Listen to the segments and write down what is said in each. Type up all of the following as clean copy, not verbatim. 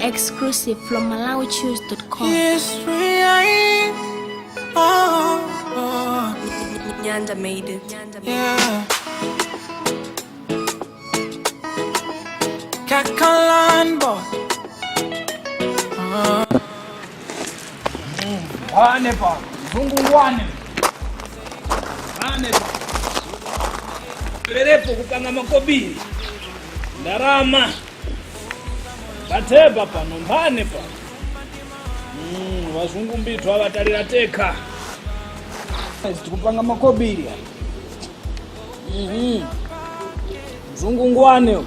Exclusive from MalawiChoose.com. Nyanda made it. Yeah. Kakalan boy. Wane pa, zungu wane. Wane pa. Lerepo kupanga makobiri. Ndarama. Bateba pano mbane pa. Wazungu mbitwa abatalira teka. Kupanga makobiri. Zungu ngwane.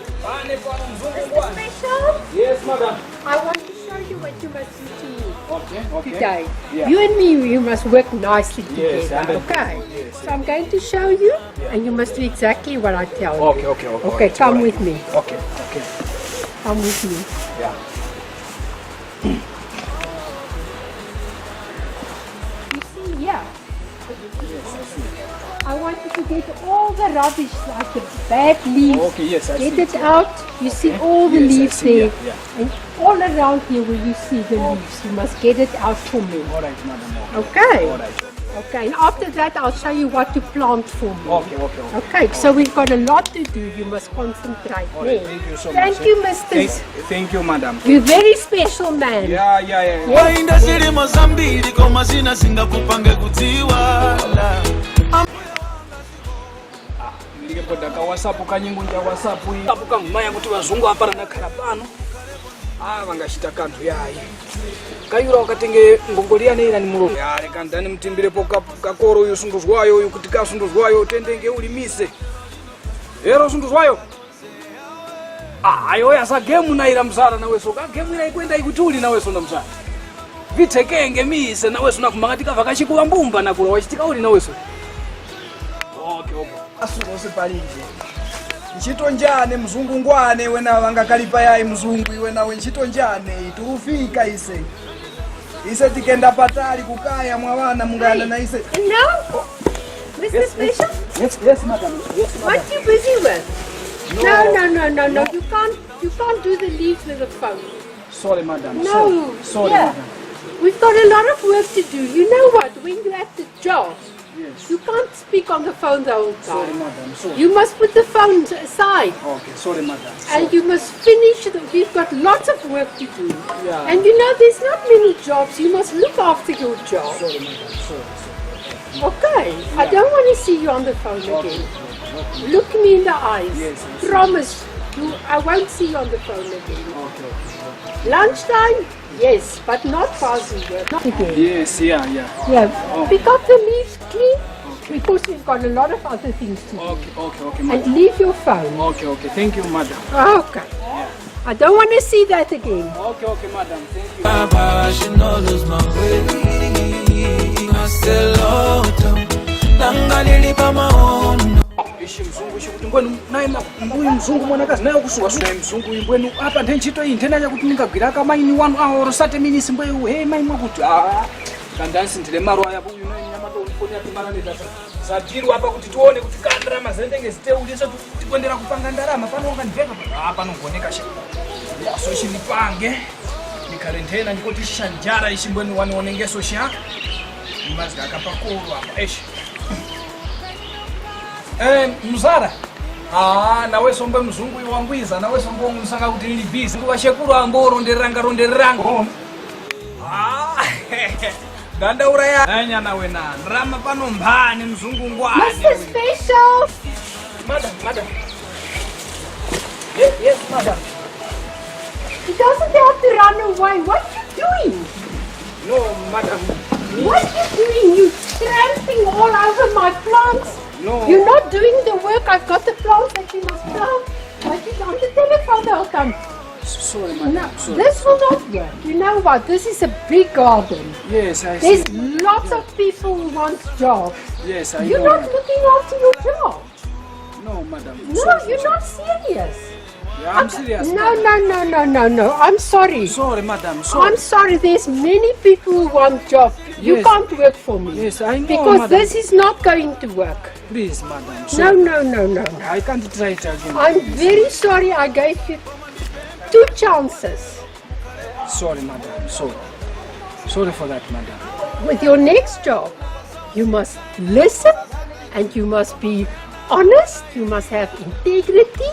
Mr. Special? Yes, madam. I want to show you what you must do to me Okay. today. Yeah. You and me, you must work nicely Yes, together, and okay? yes. So I'm going to show you, and you must do exactly what I tell you. Okay. Okay, come with me. Okay. Come with me. Yeah. You see here? I want you to get all the rubbish, like the bad leaves. Okay, yes, I Get see. it out. You see all the Yes, I leaves see, there. yeah. And all around here where you see the leaves, you must get it out for me. All right, madam. Okay. All right. Okay, and after that I'll show you what to plant for me. Okay. Okay, so we've got a lot to do. You must concentrate. All right, There. thank you so Thank much. you, Mr. Thank you, madam. You're very special man. Yeah. Wainda zili Mozambiki koma zina singakupange kutiwala. Ndikepodda ka WhatsApp kanyingo nja WhatsApp iyi. Apo kamaya kuti wazungu apana nakhala pano. Vangachita kanthu yayi. Kayura wakatenge ngongoliane ina ni mulungu. Yale kandani mtimbirepo kakoro uyu sunduzwayo uyu kuti kasunduzwayo tendenge ulimise. Ero sunduzwayo. Ayo yasa game naira mzara naweso ka game ina ikwenda ikutuli naweso na mzara. Vitekenge mise naweso nakumakatika vakachikuwa mbumba nakula wachitika uli naweso. Okay. Asungose palije. Nchito njane mzungu ngwane wena vangakalipa yayi mzungu iwe nawe nchito njane turufika ise tikenda patali kukaya mwawana mungana na ise. No? Mr. Special? Yes, madam. What you busy with? No. You can't do the leaves with the phone. Sorry, madam. No. Sorry, Yeah. madam. We've got a lot of work to do. You know what? When you're at the job, Yes. you can't speak on the phone the whole Sorry, time. madam. Sorry. You must put the phone aside. Okay, sorry, madam. And you must finish. We've got lots of work to do. Yeah. And you know, there's not many jobs. You must look after your job. Sorry, madam. Sorry. Okay. I don't want to see you on the phone again. Look me in the eyes. Yes, I see. Promise. I won't see you on the phone again. Okay. Lunchtime? Yes, but not whilst we work. Not again. Yes, yeah. Yeah. Oh. Pick up the leaves clean because we've got a lot of other things to do. Okay, And madam. leave your phone. Okay. Thank you, madam. Okay. I don't want to see that again. Okay, madam. Thank you. Baba, she no lose my way. I still love them. Nangalili pa maono. Ishi mzungu ishi kuti ngwenu naye mbuyi mzungu mwanakazi naye kusuka naye mzungu imbwenu apa ntchito iyi nthenanya kuti ningagwira ka maini wanu or 30 minutes mbweyu hey mai mwakuti kandansi ndile maro aya uyu naye nyamato uliponi atimarane data satiru apa kuti tione kuti kandara mazendenge ziteulise tikwendera kupanga ndarama pano ngandiveka pano ngoneka sha so ishi nipange nikalentena ndikoti shanjara ishi mbwenu wanionengeso sha nimazika akapakolo apa ishi mzara nawe sombe mzungu iwangwiza nawe sombe umusanga kuti lili busy washekuru ambo rondereranga dandaura ya nanya nawe na ndrama pano mbani mzungu ngwane Mr. Special! madam yes madam He doesn't have to run away. What are you doing? no madam What are you doing? You're tramping all over my plants. no You're not doing the work. I've got the plants that you must plant. But you on the telephone the whole time. sorry madam No, sorry. this will not work. You know what? This is a big garden. Yes, I see. There's lots of people who want jobs. Yes, I You're know. not looking after your job. No, madam. No, Sorry, you're sorry. not serious. Yeah, I'm serious. No. I'm sorry. Sorry, madam. Sorry. I'm sorry. There's many people who want job. You Yes. can't work for me. Yes, I know, Because madam. this is not going to work. Please, madam. Sorry. No. I can't try it again. I'm very sorry I gave you 2 chances. Sorry, madam. Sorry. Sorry for that, madam. With your next job, you must listen and you must be honest. You must have integrity.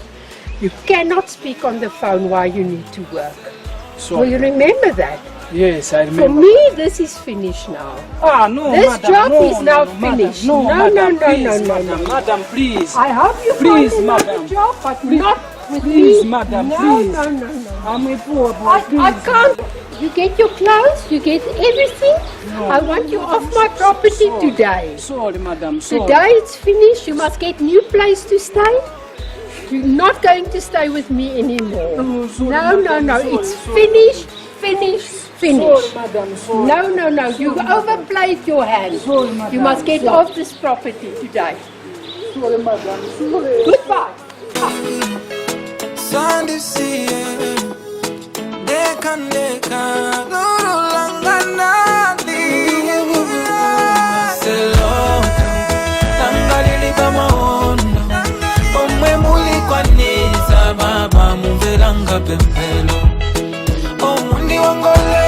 You cannot speak on the phone while you need to work. Will Sorry. you remember that? Yes, I For remember. me, this is finished now. Ah, no, This madam. job no, is now madam. finished. No, No, madam. no, Please, no, madam. Madam, please. I hope you Please, find another madam. job, but not with Please, me. madam, No, please. no. I'm a poor boy. I Please. can't. You get your clothes, you get everything. I want you off my property today. Sorry, madam. Sorry. Today it's finished. You must get new place to stay. You're not going to stay with me anymore. No, sorry, No. madam. Sorry, It's sorry. finished. Sorry, madam. Sorry. No. You overplayed your hand. Sorry, madam. You must get Sorry. off this property today. Sorry, madam. Sorry. Goodbye. Sandy see Deka Nuru Langanandi Selota Tangalili Bamaondo Omwe muli kwa niza baba Muveranga pembelo Omundi wangole